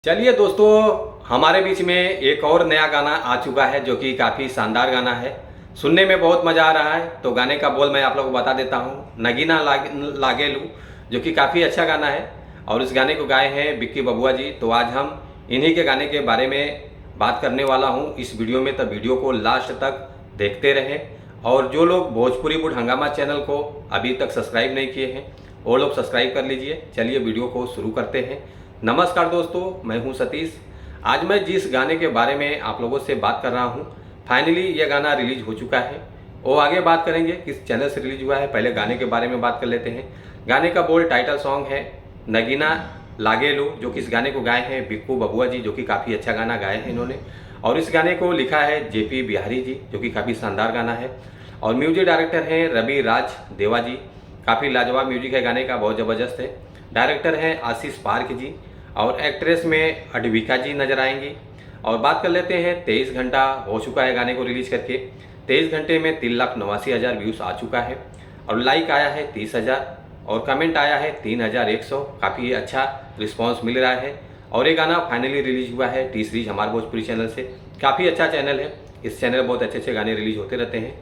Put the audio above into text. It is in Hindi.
चलिए दोस्तों, हमारे बीच में एक और नया गाना आ चुका है जो कि काफ़ी शानदार गाना है। सुनने में बहुत मज़ा आ रहा है। तो गाने का बोल मैं आप लोगों को बता देता हूँ। नगीना लागेलू, जो कि काफ़ी अच्छा गाना है और इस गाने को गाए हैं बिक्की बबुआ जी। तो आज हम इन्हीं के गाने के बारे में बात करने वाला हूँ इस वीडियो में। तो वीडियो को लास्ट तक देखते रहें और जो लोग भोजपुरी बुड हंगामा चैनल को अभी तक सब्सक्राइब नहीं किए हैं वो लोग सब्सक्राइब कर लीजिए। चलिए वीडियो को शुरू करते हैं। नमस्कार दोस्तों, मैं हूं सतीश। आज मैं जिस गाने के बारे में आप लोगों से बात कर रहा हूं, फाइनली ये गाना रिलीज हो चुका है। वो आगे बात करेंगे किस चैनल से रिलीज हुआ है, पहले गाने के बारे में बात कर लेते हैं। गाने का बोल टाइटल सॉन्ग है नगीना लागेलू, जो कि इस गाने को गाए हैं बिक्कू बबुआ जी, जो कि काफ़ी अच्छा गाना गाए हैं इन्होंने। और इस गाने को लिखा है जेपी बिहारी जी, जो कि काफ़ी शानदार गाना है। और म्यूजिक डायरेक्टर हैं रवि राज देवा जी। काफ़ी लाजवाब म्यूजिक है गाने का, बहुत ज़बरदस्त है। डायरेक्टर हैं आशीष पार्क जी और एक्ट्रेस में अडविका जी नजर आएंगी। और बात कर लेते हैं, 23 घंटा हो चुका है गाने को रिलीज करके। 23 घंटे में 3,89,000 व्यूज़ आ चुका है और लाइक आया है 30,000 और कमेंट आया है 3,100। काफ़ी अच्छा रिस्पांस मिल रहा है। और ये गाना फाइनली रिलीज हुआ है टी सीरीज हमारे भोजपुरी चैनल से। काफ़ी अच्छा चैनल है, इस चैनल में बहुत अच्छे अच्छे गाने रिलीज होते रहते हैं।